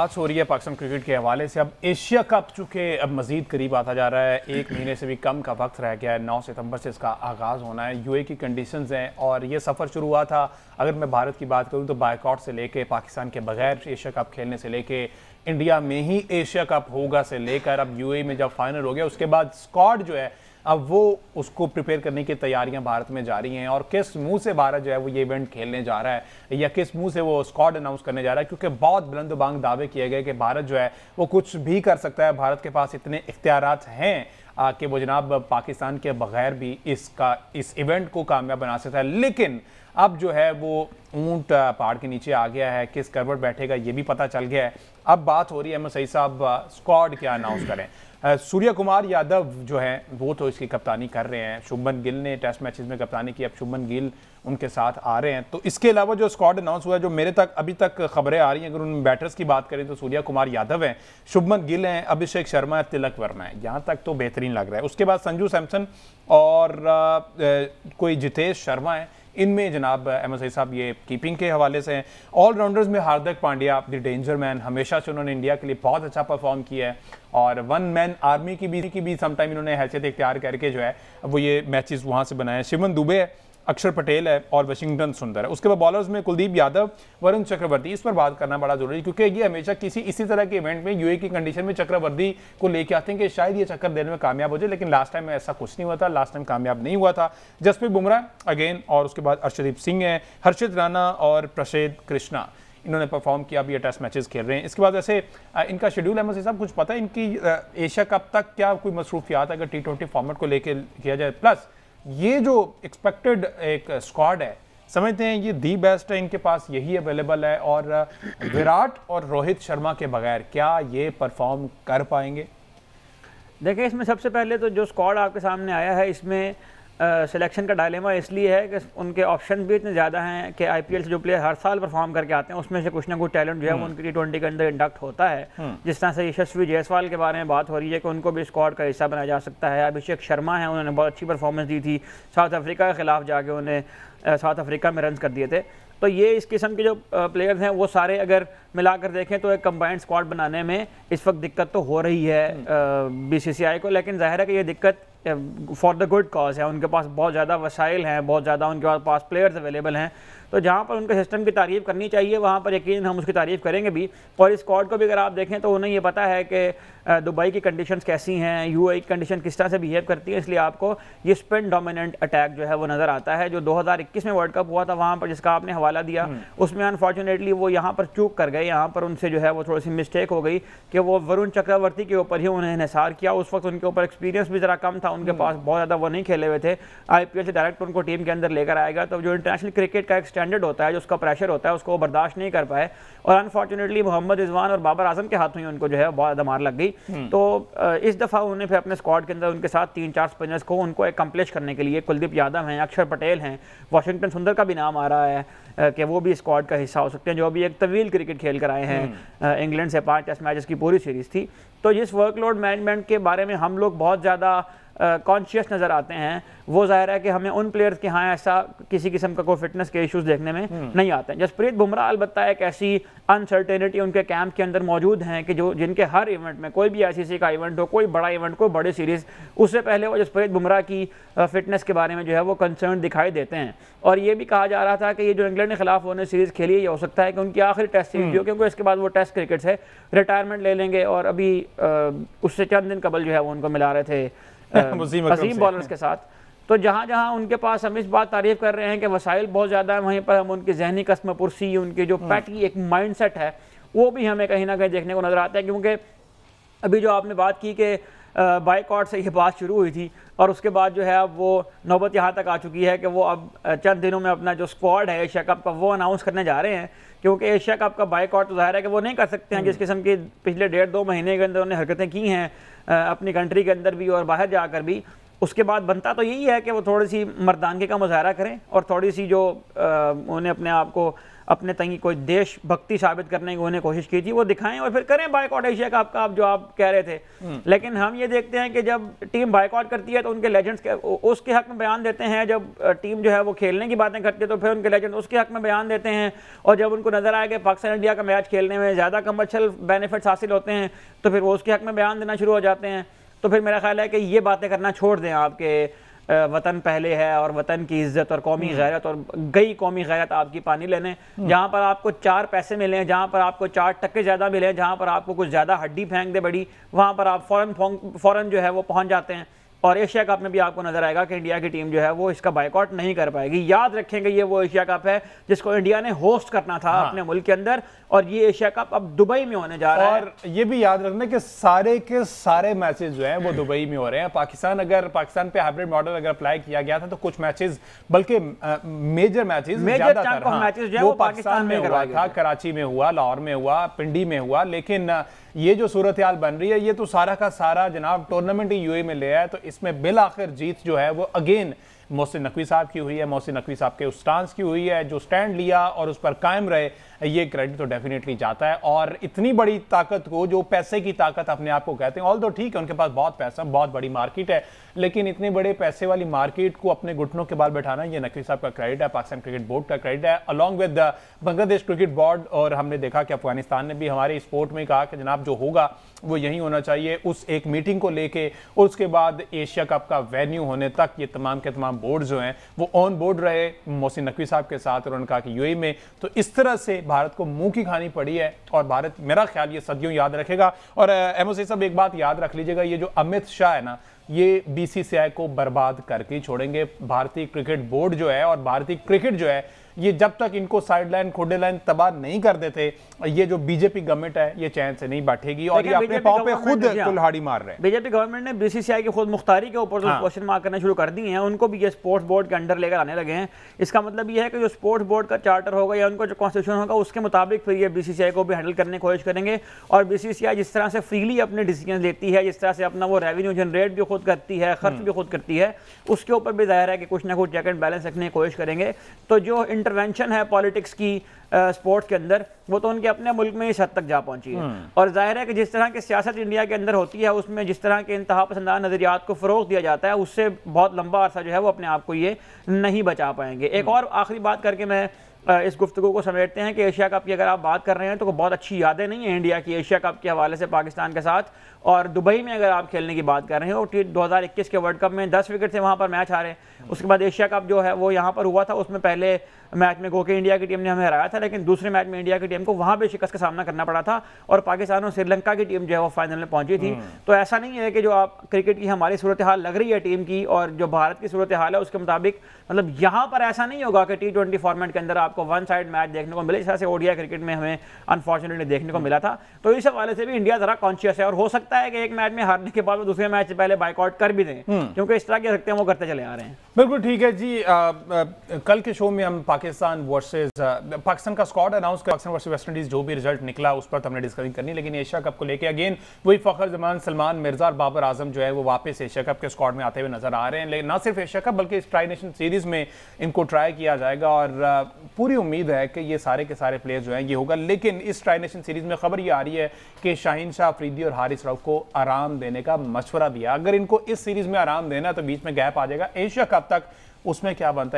बात हो रही है पाकिस्तान क्रिकेट के हवाले से। अब एशिया कप चूँकि अब मज़ीद करीब आता जा रहा है, एक महीने से भी कम का वक्त रह गया है। 9 सितंबर से इसका आगाज़ होना है। यूए की कंडीशंस हैं और ये सफ़र शुरू हुआ था, अगर मैं भारत की बात करूँ तो बायकॉट से लेके, पाकिस्तान के बगैर एशिया कप खेलने से लेके, इंडिया में ही एशिया कप होगा से लेकर अब यूए में जब फाइनल हो गया उसके बाद स्क्वाड जो है अब वो उसको प्रिपेयर करने की तैयारियां भारत में जारी हैं। और किस मुंह से भारत जो है वो ये इवेंट खेलने जा रहा है या किस मुंह से वो स्क्वाड अनाउंस करने जा रहा है, क्योंकि बहुत बुलंद बांग दावे किए गए कि भारत जो है वो कुछ भी कर सकता है, भारत के पास इतने इख्तियारात हैं कि वो जनाब पाकिस्तान के बगैर भी इस इवेंट को कामयाब बना सकता है। लेकिन अब जो है वो ऊंट पहाड़ के नीचे आ गया है, किस करवट बैठेगा ये भी पता चल गया है। अब बात हो रही है सही साहब स्क्वाड क्या अनाउंस करें। सूर्य कुमार यादव जो हैं वो तो इसकी कप्तानी कर रहे हैं, शुभमन गिल ने टेस्ट मैचेस में कप्तानी की, अब शुभमन गिल उनके साथ आ रहे हैं। तो इसके अलावा जो स्क्वाड अनाउंस हुआ है, जो मेरे तक अभी तक खबरें आ रही हैं, अगर उन बैटर्स की बात करें तो सूर्य कुमार यादव हैं, शुभमन गिल हैं, अभिषेक शर्मा है, तिलक वर्मा है, यहाँ तक तो बेहतरीन लग रहा है। उसके बाद संजू सैमसन और कोई जितेश शर्मा है, इनमें जनाब अहमद सईद साहब ये कीपिंग के हवाले से हैं। ऑलराउंडर्स में Hardik Pandya the danger man, हमेशा से उन्होंने इंडिया के लिए बहुत अच्छा परफॉर्म किया है और वन मैन आर्मी की भी समटाइम इन्होंने हैसियत इख्तियार करके जो है वो ये मैचेस वहाँ से बनाए हैं। शिवम दुबे है, अक्षर पटेल है और वाशिंगटन सुंदर है। उसके बाद बॉलर्स में कुलदीप यादव, वरुण चक्रवर्ती। इस पर बात करना बड़ा जरूरी है क्योंकि ये हमेशा इसी तरह के इवेंट में यूए की कंडीशन में चक्रवर्ती को लेके आते हैं कि शायद ये चक्कर देने में कामयाब हो जाए, लेकिन लास्ट टाइम ऐसा कुछ नहीं हुआ था, लास्ट टाइम कामयाब नहीं हुआ था। जसप्रीत बुमराह अगेन, और उसके बाद अर्शदीप सिंह है, हर्षित राणा और प्रसिद्ध कृष्णा, इन्होंने परफॉर्म किया, अभी ये टेस्ट मैचेस खेल रहे हैं। इसके बाद ऐसे इनका शेड्यूल है साहब कुछ पता है इनकी एशिया कप तक क्या कोई मसरूफियात अगर T20 फॉर्मेट को लेकर किया जाए, प्लस ये जो एक्सपेक्टेड एक स्क्वाड है समझते हैं ये दी बेस्ट है, इनके पास यही अवेलेबल है, और विराट और रोहित शर्मा के बगैर क्या ये परफॉर्म कर पाएंगे? देखिए, इसमें सबसे पहले तो जो स्क्वाड आपके सामने आया है इसमें सिलेक्शन का डायलेमा इसलिए है कि उनके ऑप्शन भी इतने ज़्यादा हैं कि आईपीएल से जो प्लेयर हर साल परफॉर्म करके आते हैं उसमें से कुछ ना कुछ टैलेंट जो है वो उनकी T20 के अंदर इंडक्ट होता है। जिस तरह से यशस्वी जायसवाल के बारे में बात हो रही है कि उनको भी स्क्वाड का हिस्सा बनाया जा सकता है। अभिषेक शर्मा है, उन्होंने बहुत अच्छी परफॉर्मेंस दी थी, साउथ अफ्रीका के खिलाफ जाके उन्हें साउथ अफ्रीका में रन कर दिए थे। तो ये इस किस्म के जो प्लेयर्स हैं वो सारे अगर मिलाकर देखें तो एक कंबाइंड स्क्वाड बनाने में इस वक्त दिक्कत तो हो रही है बीसीसीआई को, लेकिन जाहिर है कि ये दिक्कत फॉर द गुड कॉज है। उनके पास बहुत ज़्यादा वसाइल हैं, बहुत ज़्यादा उनके पास प्लेयर्स अवेलेबल हैं, तो जहाँ पर उनके सिस्टम की तारीफ़ करनी चाहिए वहाँ पर यकीन हम उसकी तारीफ़ करेंगे भी। और इस स्क्वाड को भी अगर आप देखें तो उन्हें ये पता है कि दुबई की कंडीशंस कैसी हैं, यूएई की कंडीशन किस तरह से बिहेव करती है, इसलिए आपको ये स्पिन डोमिनेंट अटैक जो है वो नज़र आता है। जो 2021 में वर्ल्ड कप हुआ था वहाँ पर जिसका आपने हवाला दिया, उसमें अनफॉर्चुनेटली वो यहाँ पर चूक कर गए, यहाँ पर उनसे जो है वो थोड़ी सी मिस्टेक हो गई कि वो वरुण चक्रवर्ती के ऊपर ही उन्हें इन्हिसार किया। उस वक्त उनके ऊपर एक्सपीरियंस भी ज़रा कम था, उनके पास बहुत ज़्यादा वो नहीं खेले हुए थे। आईपीएल से डायरेक्ट उनको टीम के अंदर लेकर आएगा तो जो इंटरनेशनल क्रिकेट का एक स्टैंडर्ड होता है, जो उसका प्रेशर होता है, उसको वो बर्दाश्त नहीं कर पाए और अनफॉर्चुनेटली मोहम्मद रिजवान और बाबर आजम के हाथों ही उनको जो है बहुत ज़्यादा मार लग गई। तो इस दफ़ा उन्हें फिर अपने स्क्वाड के अंदर उनके साथ 3-4 स्पिनर्स को उनको एकम्प्लिश करने के लिए कुलदीप यादव हैं, अक्षर पटेल हैं, वाशिंगटन सुंदर का भी नाम आ रहा है कि वो भी स्क्वाड का हिस्सा हो सकते हैं, जो अभी एक तवील क्रिकेट खेल कर आए हैं। इंग्लैंड से 5 टेस्ट मैचेस की पूरी सीरीज़ थी। तो जिस वर्कलोड मैनेजमेंट के बारे में हम लोग बहुत ज़्यादा कॉन्शियस नज़र आते हैं, वो ज़ाहिर है कि हमें उन प्लेयर्स के यहाँ ऐसा किसी किस्म का कोई फिटनेस के इश्यूज़ देखने में नहीं आते हैं। जसप्रीत बुमराह अलबत्ता एक ऐसी अनसर्टेनिटी उनके कैंप के अंदर मौजूद हैं कि जो जिनके हर इवेंट में, कोई भी आईसीसी का इवेंट हो, कोई बड़ा इवेंट, कोई बड़ी सीरीज़, उससे पहले वो जसप्रीत बुमराह की फिटनेस के बारे में जो है वो कंसर्न दिखाई देते हैं। और ये भी कहा जा रहा था कि ये जो इंग्लैंड के खिलाफ उन्होंने सीरीज़ खेली है, ये हो सकता है कि उनकी आखिरी टेस्ट सीरीज भी हो, क्योंकि इसके बाद वो टेस्ट क्रिकेट से रिटायरमेंट ले लेंगे। और अभी उससे चंद दिन कबल जो है वो उनको मिला रहे थे अजीम बॉलर्स के साथ। तो जहाँ जहाँ उनके पास हम इस बात तारीफ कर रहे हैं कि वसाइल बहुत ज़्यादा है, वहीं पर हम उनकी जहनी कस्म पुरसी, उनकी जो पैटी एक माइंडसेट है, वो भी हमें कहीं ना कहीं देखने को नज़र आता है। क्योंकि अभी जो आपने बात की कि बायकॉट से ये बात शुरू हुई थी और उसके बाद जो है अब वो नौबत यहाँ तक आ चुकी है कि वो अब चंद दिनों में अपना जो स्क्वाड है एशिया कप का वो अनाउंस करने जा रहे हैं। क्योंकि एशिया कप का बायकॉट तो ज़ाहिर है कि वो नहीं कर सकते हैं, जिस किस्म की पिछले 1.5-2 महीने के अंदर उन्होंने हरकतें की हैं अपनी कंट्री के अंदर भी और बाहर जाकर भी। उसके बाद बनता तो यही है कि वो थोड़ी सी मर्दानगी का मुजाहरा करें और थोड़ी सी जो उन्हें अपने आप को अपने तंगी कोई देशभक्ति साबित करने की उन्होंने कोशिश की थी, वो दिखाएं और फिर करें बायकॉट एशिया कप का, जो आप कह रहे थे। लेकिन हम ये देखते हैं कि जब टीम बायकॉट करती है तो उनके लेजेंड्स उसके हक में बयान देते हैं, जब टीम जो है वो खेलने की बातें करती है तो फिर उनके लेजेंड उसके हक में बयान देते हैं, और जब उनको नजर आए कि पाकिस्तान इंडिया का मैच खेलने में ज़्यादा कमर्शियल बेनिफिट्स हासिल होते हैं तो फिर वो उसके हक में बयान देना शुरू हो जाते हैं। तो फिर मेरा ख्याल है कि ये बातें करना छोड़ दें, आपके वतन पहले है और वतन की इज्जत और कौमी गैरत और गई कौमी गैरत आपकी पानी लेने, जहाँ पर आपको 4 पैसे मिले, जहाँ पर आपको 4 टक्के ज़्यादा मिले, जहाँ पर आपको कुछ ज़्यादा हड्डी फेंक दे बड़ी, वहाँ पर आप फ़ौरन जो है वो पहुँच जाते हैं। और एशिया कप में भी आपको नजर आएगा कि इंडिया की टीम जो है वो इसका बायकॉट नहीं कर पाएगी। याद रखेंगे ये वो एशिया कप है जिसको इंडिया ने होस्ट करना था अपने मुल्क के अंदर, और ये एशिया कप अब दुबई में होने जा रहा है। और ये भी याद रखना कि सारे के सारे मैचेस जो हैं वो दुबई में हो रहे हैं। पाकिस्तान पे हाइब्रिड मॉडल अगर अप्लाई किया गया था तो कुछ मैचेस, बल्कि मेजर मैचेस वो पाकिस्तान में हुआ था, कराची में हुआ, लाहौर में हुआ, पिंडी में हुआ। लेकिन ये जो सूरत हाल बन रही है ये तो सारा का सारा जनाब टूर्नामेंट ही यूएई में ले आया, तो इसमें बिल आखिर जीत जो है वो अगेन मोहसिन नकवी साहब की हुई है। मोहसिन नकवी साहब के उस स्टांस की हुई है, जो स्टैंड लिया और उस पर कायम रहे, ये क्रेडिट तो डेफिनेटली जाता है। और इतनी बड़ी ताकत को, जो पैसे की ताकत अपने आप को कहते हैं, ऑल तो ठीक है उनके पास बहुत पैसा, बहुत बड़ी मार्केट है, लेकिन इतने बड़े पैसे वाली मार्केट को अपने घुटनों के बाल बैठाना ये नकवी साहब का क्रेडिट है, पाकिस्तान क्रिकेट बोर्ड का क्रेडिट है, along with Bangladesh cricket board. और हमने देखा कि अफगानिस्तान ने भी हमारे स्पोर्ट में कहा कि जनाब जो होगा वो यही होना चाहिए, उस एक मीटिंग को लेके। उसके बाद एशिया कप का वेन्यू होने तक ये तमाम के तमाम बोर्ड जो हैं वो ऑन बोर्ड रहे मोहसिन नकवी साहब के साथ, और उन्होंने कहा कि यूएई में। तो इस तरह से भारत को मुंह की खानी पड़ी है, और भारत मेरा ख्याल ये सदियों याद रखेगा। और एमओसी साहब एक बात याद रख लीजिएगा, ये जो अमित शाह है ना, ये बीसीसीआई को बर्बाद करके छोड़ेंगे। भारतीय क्रिकेट बोर्ड जो है और भारतीय क्रिकेट जो है, ये जब तक इनको साइडलाइन खोडेलाइन तबाह नहीं कर देते, ये जो बीजेपी गवर्नमेंट है ये चैन से नहीं बैठेगी, और ये अपने पांव पे खुद कुल्हाड़ी मार रहे हैं। बीजेपी गवर्नमेंट ने बीसीसीआई की खुद मुख्तारी के ऊपर क्वेश्चन मार्क करना शुरू कर दिए हैं, उनको भी ये स्पोर्ट्स बोर्ड के अंडर लेकर आने लगे हैं। इसका मतलब ये है कि जो स्पोर्ट्स बोर्ड का चार्टर होगा या उनको जो कॉन्स्टिट्यूशन होगा उसके मुताबिक फिर ये बीसीसीआई को भी हैंडल करने की कोशिश करेंगे। और बीसीसीआई जिस तरह से फ्रीली अपने डिसीजन लेती है, जिस तरह से अपना वो रेवेन्यू जनरेट भी खुद करती है, खर्च भी खुद करती है, उसके ऊपर भी जाहिर है कि कुछ ना कुछ चेक एंड बैलेंस रखने की कोशिश करेंगे। तो जो इंटरवेंशन है पॉलिटिक्स की स्पोर्ट्स के अंदर, वो तो उनके अपने मुल्क में इस हद तक जा पहुंची है। और जाहिर है कि जिस तरह की सियासत इंडिया के अंदर होती है, उसमें जिस तरह के इंतहा पसंदाना नजरियात को फ़रोग दिया जाता है, उससे बहुत लंबा अरसा जो है वो अपने आप को ये नहीं बचा पाएंगे। एक और आखिरी बात करके मैं इस गुफ्तगू को समेटते हैं कि एशिया कप की अगर आप बात कर रहे हैं तो बहुत अच्छी यादें नहीं है इंडिया की एशिया कप के हवाले से पाकिस्तान के साथ। और दुबई में अगर आप खेलने की बात कर रहे हो, 2021 के वर्ल्ड कप में 10 विकेट से वहाँ पर मैच हारे। उसके बाद एशिया कप जो है वो यहाँ पर हुआ था, उसमें पहले मैच में गोके इंडिया की टीम ने हमें हराया था, लेकिन दूसरे मैच में इंडिया की टीम को वहाँ भी शिकस्त का सामना करना पड़ा था, और पाकिस्तान और श्रीलंका की टीम जो है वो फाइनल में पहुंची थी। तो ऐसा नहीं है कि जो आप क्रिकेट की हमारी सूरत हाल लग रही है टीम की और जो भारत की सूरत हाल है उसके मुताबिक, मतलब यहाँ पर ऐसा नहीं होगा कि T20 फॉर्मेट के अंदर आपको वन साइड मैच देखने को मिले, इस तरह से ओडीआई क्रिकेट में हमें अनफॉर्चुनेटली देखने को मिला था। तो इस हवाले से भी इंडिया जरा कॉन्शियस है, और हो सकता है कि एक मैच में हारने के बाद वो दूसरे मैच से पहले बाइकआउट कर भी दें, क्योंकि इस तरह के रखते हैं वो करते चले आ रहे हैं। बिल्कुल ठीक है जी। कल के शो में हम पाकिस्तान का स्क्वाड अनाउंस कर, पाकिस्तान वर्सेस वेस्ट इंडीज जो भी रिजल्ट निकला उस पर तो हमने डिस्कशन करनी, लेकिन एशिया कप को लेके अगेन वही फखर जमान, सलमान मिर्जा और बाबर आजम जो है वो वापस एशिया कप के स्क्वाड में आते हुए नजर आ रहे हैं। लेकिन ना सिर्फ एशिया कप बल्कि इस ट्राई नेशन सीरीज में इनको ट्राई किया जाएगा, और पूरी उम्मीद है कि ये सारे के सारे प्लेयर्स जो हैं ये होगा। लेकिन इस ट्राई नेशन सीरीज में खबर ये आ रही है कि शाहीन शाह अफरीदी और हारिस रऊफ को आराम देने का मशवरा दिया। अगर इनको इस सीरीज में आराम देना तो बीच में गैप आ जाएगा एशिया कप तक, उसमें क्या बनता है